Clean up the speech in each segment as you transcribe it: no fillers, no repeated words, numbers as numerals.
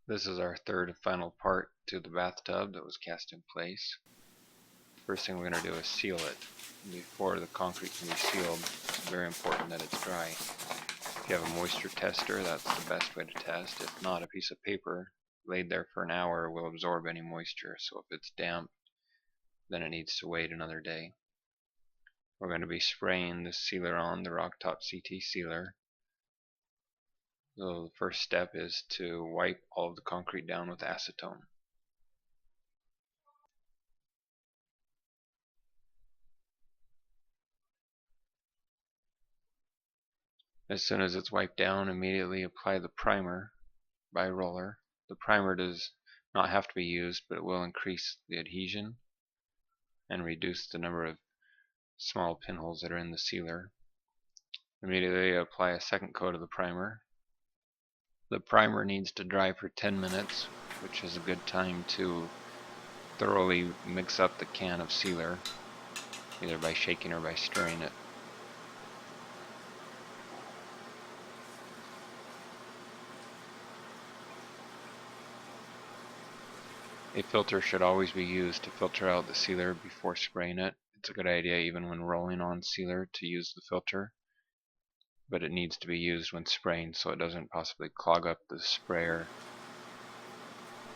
This is our third and final part to the bathtub that was cast in place. First thing we're going to do is seal it. Before the concrete can be sealed, it's very important that it's dry. If you have a moisture tester, that's the best way to test. If not, a piece of paper laid there for an hour will absorb any moisture, so if it's damp, then it needs to wait another day. We're going to be spraying this sealer on, the Rocktop CT sealer. So the first step is to wipe all of the concrete down with acetone. As soon as it's wiped down, immediately apply the primer by roller. The primer does not have to be used, but it will increase the adhesion and reduce the number of small pinholes that are in the sealer. Immediately apply a second coat of the primer. The primer needs to dry for 10 minutes, which is a good time to thoroughly mix up the can of sealer, either by shaking or by stirring it. A filter should always be used to filter out the sealer before spraying it. It's a good idea even when rolling on sealer to use the filter, but it needs to be used when spraying so it doesn't possibly clog up the sprayer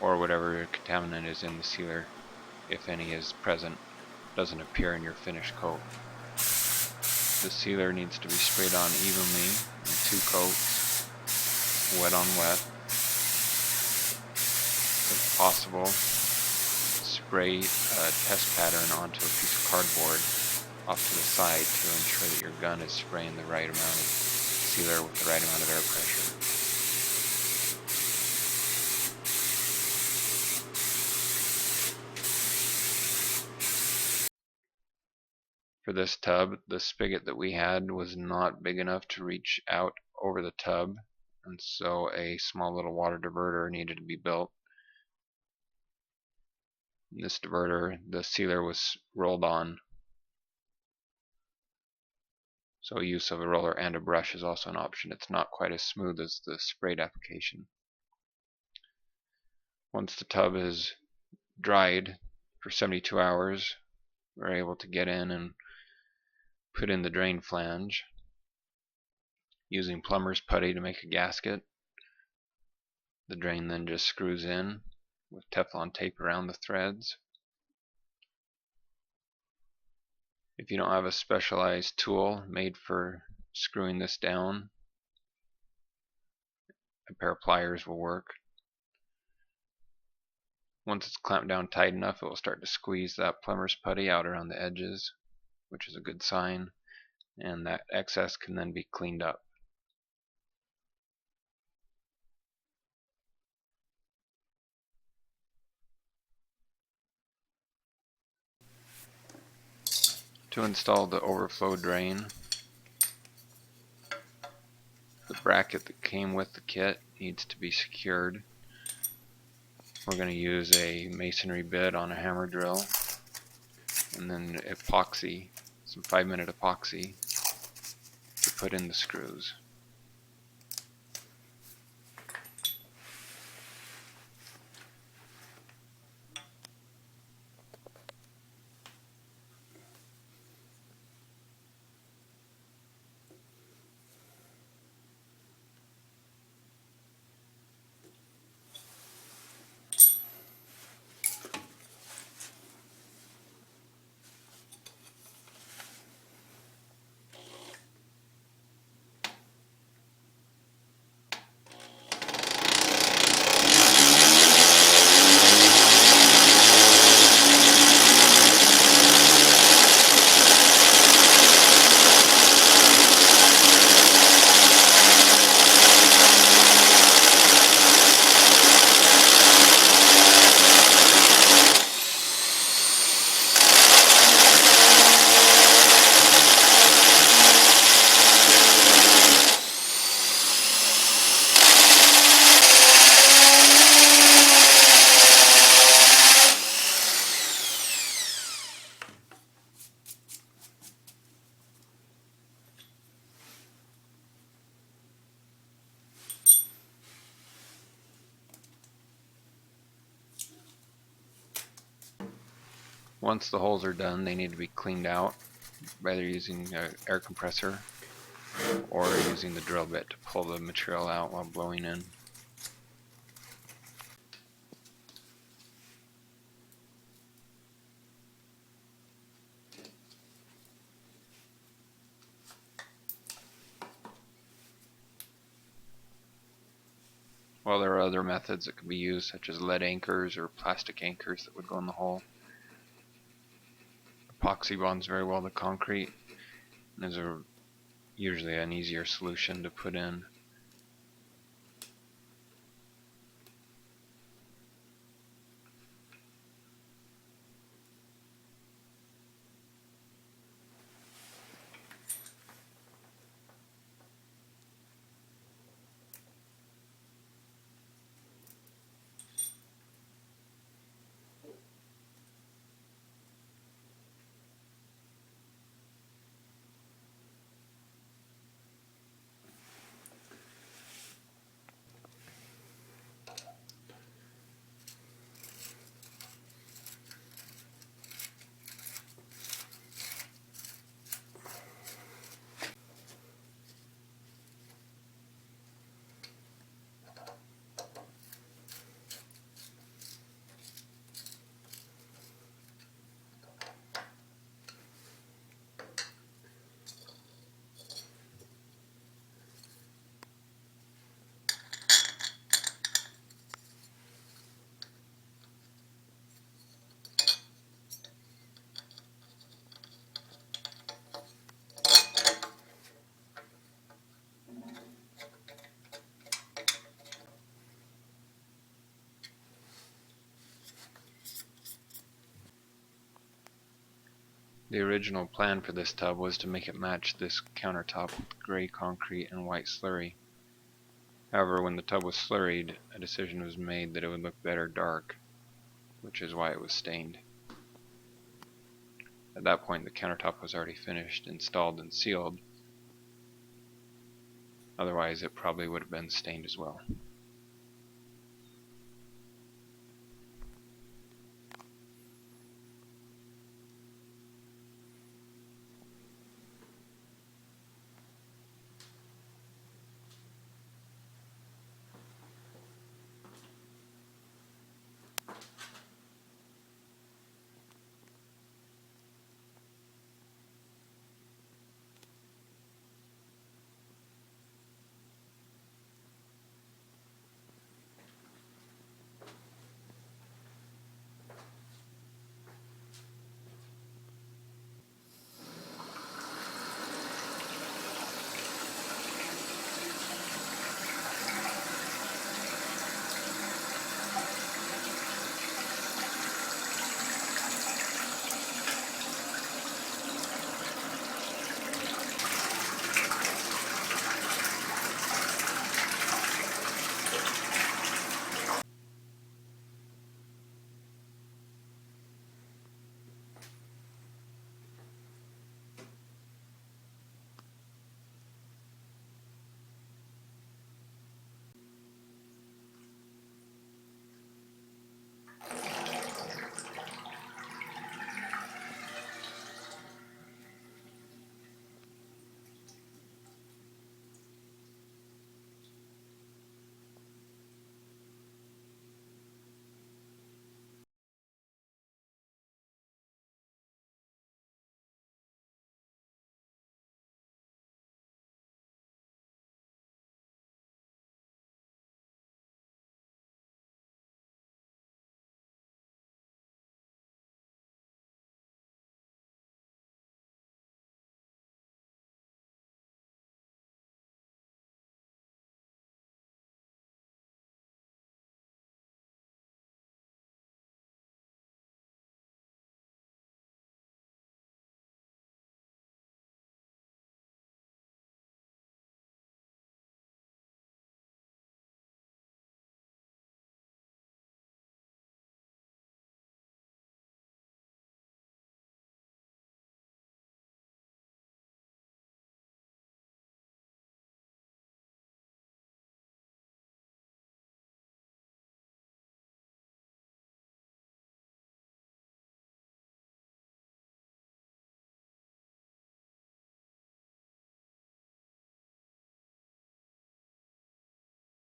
or whatever contaminant is in the sealer, if any is present, doesn't appear in your finished coat. The sealer needs to be sprayed on evenly in 2 coats, wet on wet. If possible, spray a test pattern onto a piece of cardboard off to the side to ensure that your gun is spraying the right amount of sealer with the right amount of air pressure. For this tub, the spigot that we had was not big enough to reach out over the tub, and so a small little water diverter needed to be built. In this diverter, the sealer was rolled on, so use of a roller and a brush is also an option. It's not quite as smooth as the sprayed application. Once the tub is dried for 72 hours, we're able to get in and put in the drain flange using plumber's putty to make a gasket. The drain then just screws in with Teflon tape around the threads. If you don't have a specialized tool made for screwing this down, a pair of pliers will work. Once it's clamped down tight enough, it will start to squeeze that plumber's putty out around the edges, which is a good sign, and that excess can then be cleaned up. To install the overflow drain, the bracket that came with the kit needs to be secured. We're going to use a masonry bit on a hammer drill and then epoxy, some 5-minute epoxy to put in the screws. Once the holes are done, they need to be cleaned out by either using an air compressor or using the drill bit to pull the material out while blowing in. While there are other methods that could be used, such as lead anchors or plastic anchors that would go in the hole. Epoxy bonds very well to concrete and is usually an easier solution to put in. The original plan for this tub was to make it match this countertop with gray concrete and white slurry. However, when the tub was slurried, a decision was made that it would look better dark, which is why it was stained. At that point, the countertop was already finished, installed, and sealed. Otherwise, it probably would have been stained as well.